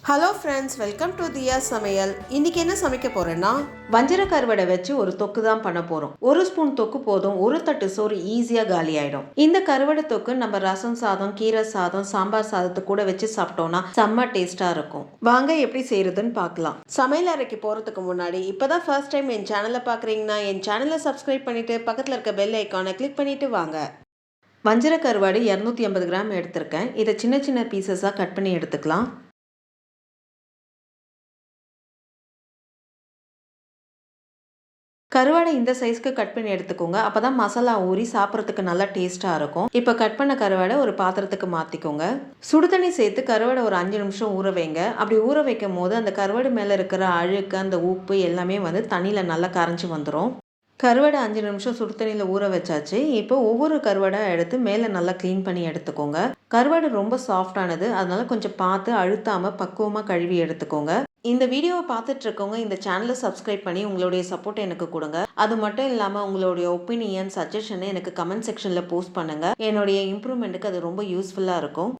Hello friends, welcome to Diya Samayal. இன்னைக்கு என்ன சமைக்க போறேன்னா வஞ்சர கருவாடை வச்சு ஒரு தொக்கு தான் பண்ண போறோம். ஒரு ஸ்பூன் தொக்கு போதும், ஒரு தட்டு சோறு ஈஸியா காலி ஆயிடும். இந்த கருவாடை தொக்கு நம்ம ரசம் சாதம், கீரை சாதம், சாம்பார் சாதத்து கூட வச்சு சாப்பிட்டோம்னா செம்ம டேஸ்டா இருக்கும். வாங்க எப்படி செய்யறதுன்னு பார்க்கலாம். சமையல் அறைக்கு போறதுக்கு முன்னாடி இப்பதான் ஃபர்ஸ்ட் டைம் என் சேனலை பாக்குறீங்கன்னா என் சேனலை சப்ஸ்கிரைப் பண்ணிட்டு பக்கத்துல இருக்க பெல் ஐக்கானை கிளிக் பண்ணிட்டு வாங்க. வஞ்சர கருவாடு 250 கிராம் எடுத்திருக்கேன். இதை சின்ன சின்ன பீசஸா கட் பண்ணி எடுத்துக்கலாம். கருவாடை இந்த சைஸ்க்கு கட் பண்ணி எடுத்துக்கோங்க. அப்போ தான் மசாலா ஊறி சாப்பிட்றதுக்கு நல்லா டேஸ்ட்டாக இருக்கும். இப்போ கட் பண்ண கருவாடை ஒரு பாத்திரத்துக்கு மாற்றிக்கோங்க. சுடுதண்ணி சேர்த்து கருவாடை ஒரு 5 நிமிஷம் ஊற வைங்க. அப்படி ஊற வைக்கும் போது அந்த கருவாடு மேலே இருக்கிற அழுக்கு, அந்த உப்பு எல்லாமே வந்து தண்ணியில் நல்லா கரைஞ்சி வந்துடும். கருவாடை 5 நிமிஷம் சுடு தண்ணியில் ஊற வச்சாச்சு. இப்போ ஒவ்வொரு கருவாடை எடுத்து மேலே நல்லா க்ளீன் பண்ணி எடுத்துக்கோங்க. கருவாடு ரொம்ப சாஃப்டானது, அதனால கொஞ்சம் பார்த்து அழுத்தாமல் பக்குவமாக கழுவி எடுத்துக்கோங்க. இந்த வீடியோவை பார்த்துட்டு இருக்கவங்க இந்த சேனலை சப்ஸ்கிரைப் பண்ணி உங்களுடைய சப்போர்ட்டை எனக்கு கொடுங்க. அது மட்டும் இல்லாமல் உங்களுடைய ஒப்பீனியன், சஜஷனை எனக்கு கமெண்ட் செக்ஷனில் போஸ்ட் பண்ணுங்கள். என்னுடைய இம்ப்ரூவ்மெண்ட்டுக்கு அது ரொம்ப யூஸ்ஃபுல்லாக இருக்கும்.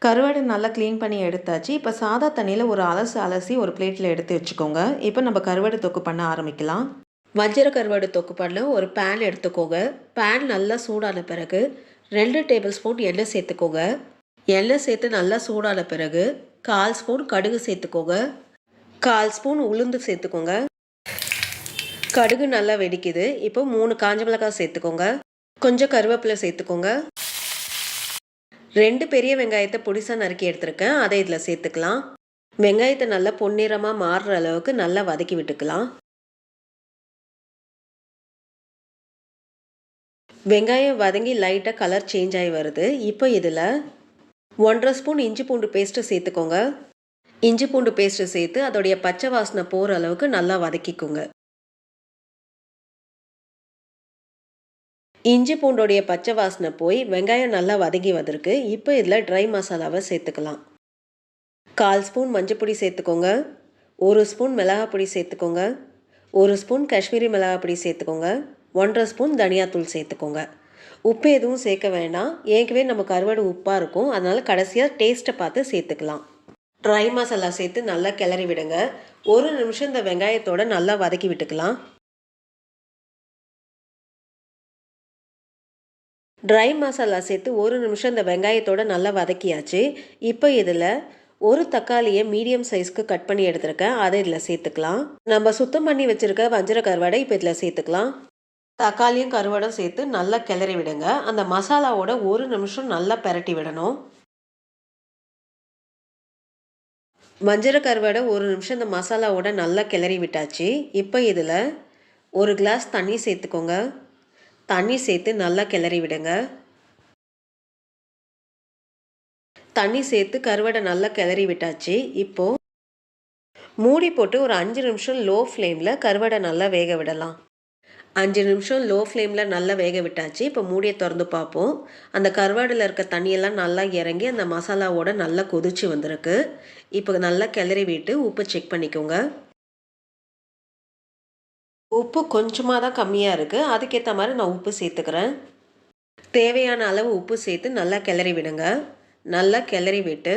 கருவாடு நல்லா க்ளீன் பண்ணி எடுத்தாச்சு. இப்போ சாதா தண்ணியில் ஒரு அலசி ஒரு பிளேட்டில் எடுத்து வச்சுக்கோங்க. இப்போ நம்ம கருவாடு தொக்கு பண்ண ஆரம்பிக்கலாம். வஞ்சர கருவாடு தொக்கு பண்ண ஒரு பேன் எடுத்துக்கோங்க. பேன் நல்லா சூடான பிறகு 2 டேபிள் ஸ்பூன் எண்ணெய் சேர்த்துக்கோங்க. எண்ணெய் சேர்த்து நல்லா சூடான பிறகு 1/4 ஸ்பூன் கடுகு சேர்த்துக்கோங்க. 1/4 ஸ்பூன் உளுந்து சேர்த்துக்கோங்க. கடுகு நல்லா வெடிக்குது. இப்போ 3 காஞ்ச மிளகாய் சேர்த்துக்கோங்க. கொஞ்சம் கருவேப்பிலை சேர்த்துக்கோங்க. 2 பெரிய வெங்காயத்தை பொடிசாக நறுக்கி எடுத்துருக்கேன், அதை இதில் சேர்த்துக்கலாம். வெங்காயத்தை நல்லா பொன்னிறமாக மாறுற அளவுக்கு நல்லா வதக்கி விட்டுக்கலாம். வெங்காயம் வதங்கி லைட்டாக கலர் சேஞ்ச் ஆகி வருது. இப்போ இதில் 1/2 ஸ்பூன் இஞ்சி பூண்டு பேஸ்ட்டு சேர்த்துக்கோங்க. இஞ்சி பூண்டு பேஸ்ட்டு சேர்த்து அதோடைய பச்சை வாசனை போகிற அளவுக்கு நல்லா வதக்கிக்கோங்க. இஞ்சி பூண்டோடைய பச்சை வாசனை போய் வெங்காயம் நல்லா வதங்கி வந்திருக்கு. இப்போ இதில் ட்ரை மசாலாவை சேர்த்துக்கலாம். 1/4 ஸ்பூன் மஞ்சப்பொடி சேர்த்துக்கோங்க. 1 ஸ்பூன் மிளகாப்பொடி சேர்த்துக்கோங்க. 1 ஸ்பூன் காஷ்மீரி மிளகாப்பொடி சேர்த்துக்கோங்க. 1/2 ஸ்பூன் தனியாத்தூள் சேர்த்துக்கோங்க. உப்பு எதுவும் சேர்க்க வேண்டாம், ஏற்கனவே நம்ம கருவாடு உப்பாக இருக்கும், அதனால் கடைசியாக டேஸ்ட்டை பார்த்து சேர்த்துக்கலாம். ட்ரை மசாலா சேர்த்து நல்லா கிளறி விடுங்க. 1 நிமிஷம் இந்த வெங்காயத்தோடு நல்லா வதக்கி விட்டுக்கலாம். ட்ரை மசாலா சேர்த்து 1 நிமிஷம் இந்த வெங்காயத்தோடு நல்லா வதக்கியாச்சு. இப்போ இதில் ஒரு தக்காளியை மீடியம் சைஸ்க்கு கட் பண்ணி எடுத்துருக்கேன், அதை இதில் சேர்த்துக்கலாம். நம்ம சுத்தம் பண்ணி வச்சுருக்க வஞ்சர கருவாடை இப்போ இதில் சேர்த்துக்கலாம். தக்காளியும் கருவாடும் சேர்த்து நல்லா கிளறி விடுங்க. அந்த மசாலாவோட 1 நிமிஷம் நல்லா பெரட்டி விடணும். வஞ்சர கருவாடை 1 நிமிஷம் இந்த மசாலாவோட நல்லா கிளறி விட்டாச்சு. இப்போ இதில் 1 கிளாஸ் தண்ணி சேர்த்துக்கோங்க. தண்ணி சேர்த்து நல்லா கிளறி விடுங்க. தண்ணி சேர்த்து கருவாடை நல்லா கிளறி விட்டாச்சு. இப்போது மூடி போட்டு ஒரு 5 நிமிஷம் லோ ஃப்ளேமில் கருவாடை நல்லா வேக விடலாம். 5 நிமிஷம் லோ ஃப்ளேமில் நல்லா வேக விட்டாச்சு. இப்போ மூடியை திறந்து பார்ப்போம். அந்த கருவாடில் இருக்க தண்ணியெல்லாம் நல்லா இறங்கி அந்த மசாலாவோட நல்லா கொதிச்சு வந்திருக்கு. இப்போ நல்லா கிளறி விட்டு உப்பு செக் பண்ணிக்கோங்க. உப்பு கொஞ்சமாக தான் கம்மியாக இருக்குது, அதுக்கேற்ற மாதிரி நான் உப்பு சேர்த்துக்கிறேன். தேவையான அளவு உப்பு சேர்த்து நல்லா கிளறி விடுங்க. நல்லா கிளறி விட்டு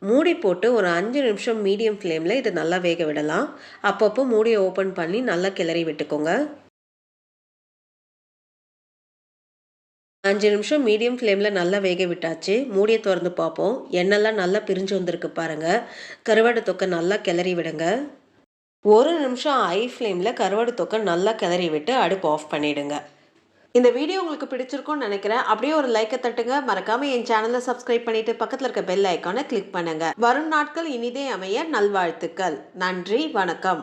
மூடி போட்டு ஒரு 5 நிமிஷம் மீடியம் ஃப்ளேமில் இதை நல்லா வேக விடலாம். அப்பப்போ மூடியை ஓப்பன் பண்ணி நல்லா கிளறி விட்டுக்கோங்க. 5 நிமிஷம் மீடியம் ஃப்ளேமில் நல்லா வேக விட்டாச்சு. மூடியை திறந்து பார்ப்போம். எண்ணெய்லாம் நல்லா பிரிஞ்சு வந்திருக்கு பாருங்கள். கருவாடு தொக்கை நல்லா கிளறி விடுங்க. 1 நிமிஷம் ஹை ஃப்ளேமில் கருவாடு தொக்கை நல்லா கிளறி விட்டு அடுப்பு ஆஃப் பண்ணிவிடுங்க. இந்த வீடியோ உங்களுக்கு பிடிச்சிருக்கும்னு நினைக்கிறேன். அப்படியே ஒரு லைக்கை தட்டுங்க. மறக்காமல் என் சேனலை சப்ஸ்கிரைப் பண்ணிவிட்டு பக்கத்தில் இருக்க பெல் ஐக்கானை கிளிக் பண்ணுங்கள். வரும் நாட்கள் இனிதே அமைய நல்வாழ்த்துக்கள். நன்றி, வணக்கம்.